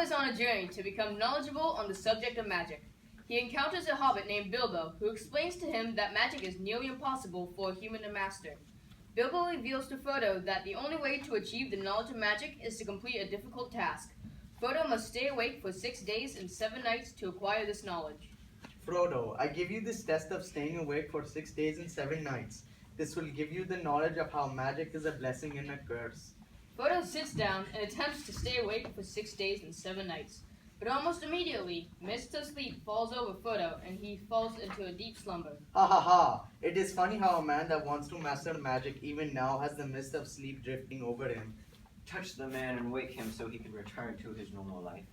is on a journey to become knowledgeable on the subject of magic. He encounters a hobbit named Bilbo, who explains to him that magic is nearly impossible for a human to master. Bilbo reveals to Frodo that the only way to achieve the knowledge of magic is to complete a difficult task. Frodo must stay awake for 6 days and 7 nights to acquire this knowledge. Frodo, I give you this test of staying awake for 6 days and 7 nights. This will give you the knowledge of how magic is a blessing and a curse. Frodo sits down and attempts to stay awake for 6 days and 7 nights. But almost immediately, mist of sleep falls over Frodo and he falls into a deep slumber. Ha ha ha! It is funny how a man that wants to master magic even now has the mist of sleep drifting over him. Touch the man and wake him so he can return to his normal life.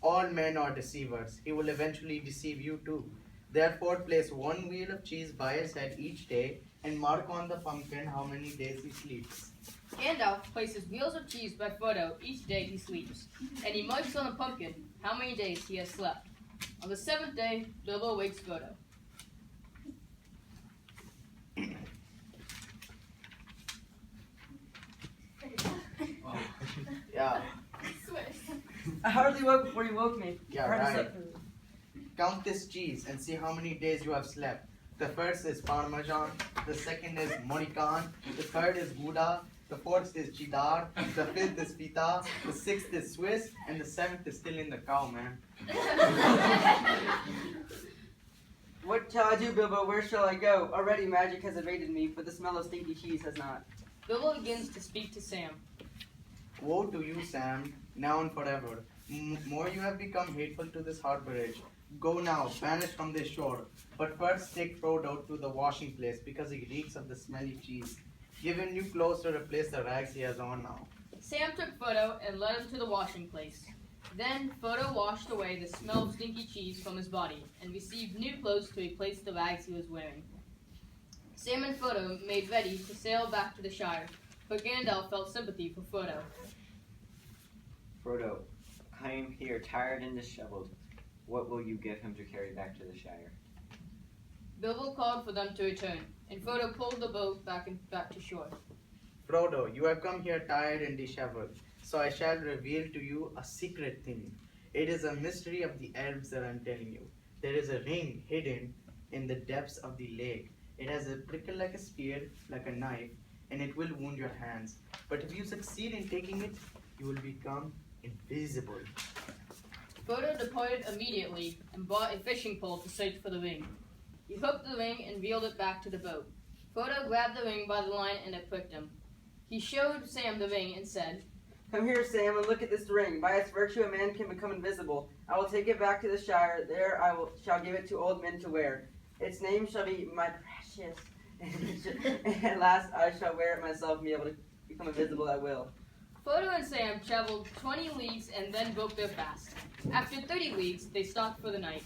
All men are deceivers. He will eventually deceive you too. Therefore, place one wheel of cheese by his head each day and mark on the pumpkin how many days he sleeps. Gandalf places wheels of cheese by Frodo each day he sleeps, and he marks on the pumpkin how many days he has slept. On the 7th day, Bilbo wakes Frodo. Yeah, I hardly woke before you woke me. yeah, I already right. slept through. Count this cheese and see how many days you have slept. The first is Parmesan, the second is Morican, the third is Gouda, the fourth is Cheddar, the fifth is Pita, the sixth is Swiss, and the seventh is still in the cow, man. What shall I do, Bilbo? Where shall I go? Already magic has evaded me, but the smell of stinky cheese has not. Bilbo begins to speak to Sam. Woe to you, Sam, now and forever. More you have become hateful to this harborage. Go now, vanish from this shore. But first take Frodo to the washing place, because he reeks of the smelly cheese. Give him new clothes to replace the rags he has on now. Sam took Frodo and led him to the washing place. Then Frodo washed away the smell of stinky cheese from his body and received new clothes to replace the rags he was wearing. Sam and Frodo made ready to sail back to the Shire, but Gandalf felt sympathy for Frodo. Frodo, I am here tired and disheveled. What will you give him to carry back to the Shire? Bilbo called for them to return, and Frodo pulled the boat back to shore. Frodo, you have come here tired and disheveled, so I shall reveal to you a secret thing. It is a mystery of the elves that I am telling you. There is a ring hidden in the depths of the lake. It has a prickle like a spear, like a knife, and it will wound your hands. But if you succeed in taking it, you will become invisible. Frodo departed immediately and bought a fishing pole to search for the ring. He hooked the ring and reeled it back to the boat. Frodo grabbed the ring by the line and it pricked him. He showed Sam the ring and said, Come here, Sam, and look at this ring. By its virtue, a man can become invisible. I will take it back to the Shire. There shall give it to old men to wear. Its name shall be my precious. And at last I shall wear it myself and be able to become invisible at will. Frodo and Sam traveled 20 leagues and then broke their fast. After 30 leagues, they stopped for the night.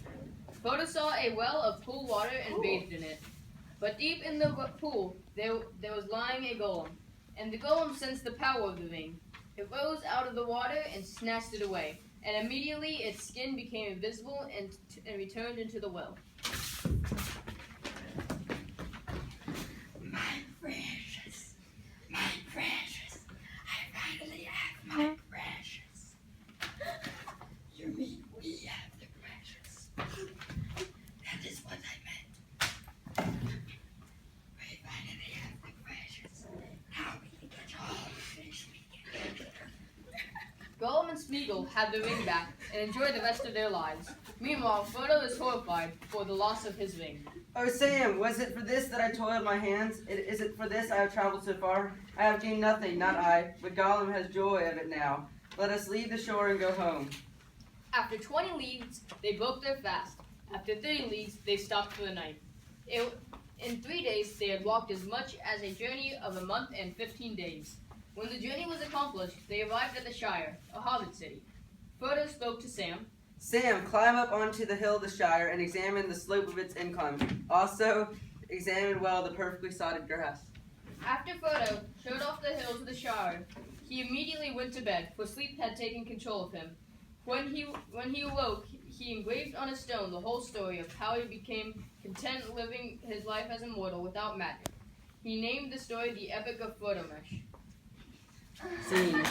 Frodo saw a well of cool water and bathed in it. But deep in the pool, there was lying a golem. And the golem sensed the power of the ring. It rose out of the water and snatched it away. And immediately its skin became invisible and returned into the well. My precious, I finally have my precious. You mean we have the precious? That is what I meant. We finally have the precious. Now we can get all the fish we can. Gollum and Smeagol had the ring back and enjoyed the rest of their lives. Meanwhile, Frodo is horrified for the loss of his ring. Oh, Sam, was it for this that I toiled my hands? Is it for this I have traveled so far? I have gained nothing, not I, but Gollum has joy of it now. Let us leave the shore and go home. After 20 leagues, they broke their fast. After 30 leagues, they stopped for the night. In 3 days, they had walked as much as a journey of a month and 15 days. When the journey was accomplished, they arrived at the Shire, a hobbit city. Frodo spoke to Sam. Sam, climb up onto the hill of the Shire and examine the slope of its incline. Also, examine well the perfectly sodded grass. After Frodo showed off the hill to the Shire, he immediately went to bed, for sleep had taken control of him. When he awoke, he engraved on a stone the whole story of how he became content living his life as a mortal without magic. He named the story the Epic of Frodomesh. Scene.